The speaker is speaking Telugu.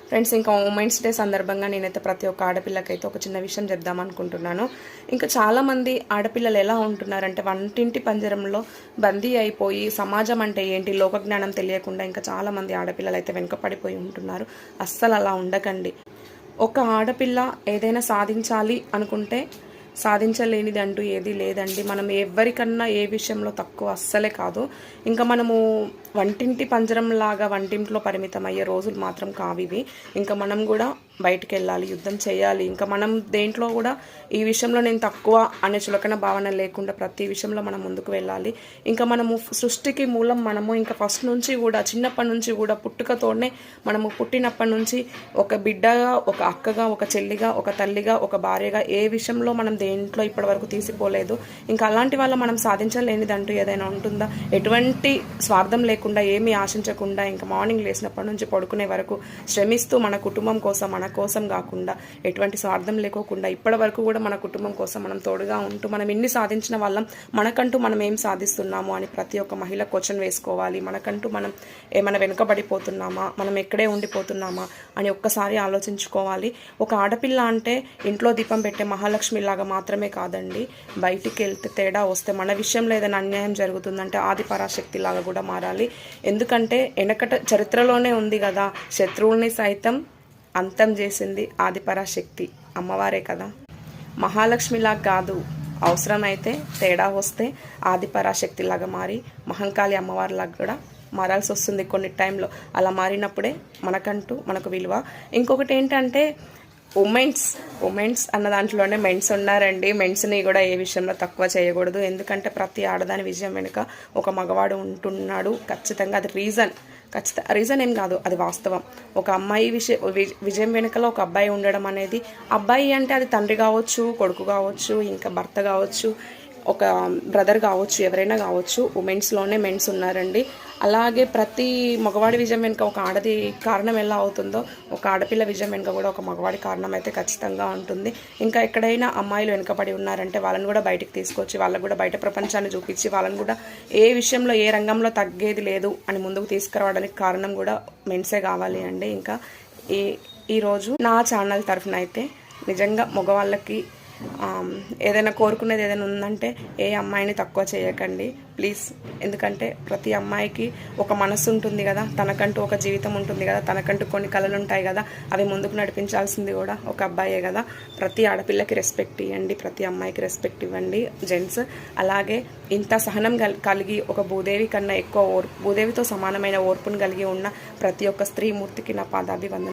ఫ్రెండ్స్, ఇంకా ఉమెన్స్ డే సందర్భంగా నేనైతే ప్రతి ఒక్క ఆడపిల్లకైతే ఒక చిన్న విషయం చెప్దామనుకుంటున్నాను. ఇంకా చాలామంది ఆడపిల్లలు ఎలా ఉంటున్నారంటే వంటింటి పంజరంలో బందీ అయిపోయి సమాజం అంటే ఏంటి లోకజ్ఞానం తెలియకుండా ఇంకా చాలామంది ఆడపిల్లలు అయితే వెనుకపడిపోయి ఉంటున్నారు. అస్సలు అలా ఉండకండి. ఒక ఆడపిల్ల ఏదైనా సాధించాలి అనుకుంటే సాధించలేనిది అంటూ ఏది లేదండి. మనం ఎవరికన్నా ఏ విషయంలో తక్కువ అస్సలే కాదు. ఇంకా మనము వంటింటి పంజరంలాగా వంటింట్లో పరిమితం అయ్యే రోజులు మాత్రం కావివి. ఇంకా మనం కూడా బయటికి వెళ్ళాలి, యుద్ధం చేయాలి. ఇంకా మనం దేంట్లో కూడా ఈ విషయంలో నేను తక్కువ అనే చులకన భావన లేకుండా ప్రతి విషయంలో మనం ముందుకు వెళ్ళాలి. ఇంకా మనము సృష్టికి మూలం మనము. ఇంకా ఫస్ట్ నుంచి కూడా చిన్నప్పటి నుంచి కూడా పుట్టుకతోనే మనము పుట్టినప్పటి నుంచి ఒక బిడ్డగా, ఒక అక్కగా, ఒక చెల్లిగా, ఒక తల్లిగా, ఒక భార్యగా ఏ విషయంలో మనం దేంట్లో ఇప్పటి వరకు తీసిపోలేదు. ఇంకా అలాంటి వల్ల మనం సాధించలేనిదంటూ ఏదైనా ఉంటుందా? ఎటువంటి స్వార్థం లేకుండా, ఏమీ ఆశించకుండా, ఇంకా మార్నింగ్ లేచినప్పటి నుంచి పడుకునే వరకు శ్రమిస్తూ మన కుటుంబం కోసం, మన కోసం కాకుండా, ఎటువంటి స్వార్థం లేకోకుండా ఇప్పటి వరకు కూడా మన కుటుంబం కోసం మనం తోడుగా ఉంటూ మనం ఇన్ని సాధించిన వాళ్ళం మనకంటూ మనం ఏం సాధిస్తున్నాము అని ప్రతి ఒక్క మహిళ క్వశ్చన్ వేసుకోవాలి. మనకంటూ మనం ఏమైనా వెనుకబడిపోతున్నామా, మనం ఎక్కడే ఉండిపోతున్నామా అని ఒక్కసారి ఆలోచించుకోవాలి. ఒక ఆడపిల్ల అంటే ఇంట్లో దీపం పెట్టే మహాలక్ష్మిలాగా మాత్రమే కాదండి. బయటికి వెళ్తే తేడా వస్తే, మన విషయంలో ఏదైనా అన్యాయం జరుగుతుందంటే ఆది పరాశక్తి లాగా కూడా మారాలి. ఎందుకంటే వెనకట చరిత్రలోనే ఉంది కదా, శత్రువుల్ని సైతం అంతం చేసింది ఆది పరాశక్తి అమ్మవారే కదా. మహాలక్ష్మిలాగా కాదు, అవసరమైతే తేడా వస్తే ఆది పరాశక్తిలాగా మారి మహంకాళి అమ్మవారిలాగా కూడా మారాల్సి వస్తుంది కొన్ని టైంలో. అలా మారినప్పుడే మనకు విలువ. ఇంకొకటి ఏంటంటే ఉమెన్స్ అన్న దాంట్లోనే మెన్స్ ఉన్నారండి. మెన్స్ని కూడా ఏ విషయంలో తక్కువ చేయకూడదు. ఎందుకంటే ప్రతి ఆడదాని విజయం వెనుక ఒక మగవాడు ఉంటున్నాడు ఖచ్చితంగా. అది రీజన్ ఏం కాదు, అది వాస్తవం. ఒక అమ్మాయి విజయం వెనుకలో ఒక అబ్బాయి ఉండడం అనేది, అబ్బాయి అంటే అది తండ్రి కావచ్చు, కొడుకు కావచ్చు, ఇంకా భర్త కావచ్చు, ఒక బ్రదర్ కావచ్చు, ఎవరైనా కావచ్చు. ఉమెన్స్లోనే మెన్స్ ఉన్నారండి. అలాగే ప్రతి మగవాడి విజయం వెనుక ఒక ఆడది కారణం ఎలా అవుతుందో, ఒక ఆడపిల్ల విజయం వెనుక కూడా ఒక మగవాడి కారణం అయితే ఖచ్చితంగా ఉంటుంది. ఇంకా ఎక్కడైనా అమ్మాయిలు వెనుకబడి ఉన్నారంటే వాళ్ళని కూడా బయటకు తీసుకొచ్చి, వాళ్ళకు కూడా బయట ప్రపంచాన్ని చూపించి, వాళ్ళని కూడా ఏ విషయంలో ఏ రంగంలో తగ్గేది లేదు అని ముందుకు తీసుకురావడానికి కారణం కూడా మెన్సే కావాలి అండి. ఇంకా ఈరోజు నా ఛానల్ తరఫున అయితే నిజంగా మగవాళ్ళకి ఏదైనా కోరుకునేది ఏదైనా ఉందంటే ఏ అమ్మాయిని తక్కువ చేయకండి ప్లీజ్. ఎందుకంటే ప్రతి అమ్మాయికి ఒక మనసు ఉంటుంది కదా, తనకంటూ ఒక జీవితం ఉంటుంది కదా, తనకంటూ కొన్ని కళలు ఉంటాయి కదా, అవి ముందుకు నడిపించాల్సింది కూడా ఒక అబ్బాయే కదా. ప్రతి ఆడపిల్లకి రెస్పెక్ట్ ఇవ్వండి, ప్రతి అమ్మాయికి రెస్పెక్ట్ ఇవ్వండి జెంట్స్. అలాగే ఇంత సహనం కలిగి ఒక భూదేవి కన్నా ఎక్కువ భూదేవితో సమానమైన ఓర్పును కలిగి ఉన్న ప్రతి ఒక్క స్త్రీమూర్తికి నా పాదాభివందనం.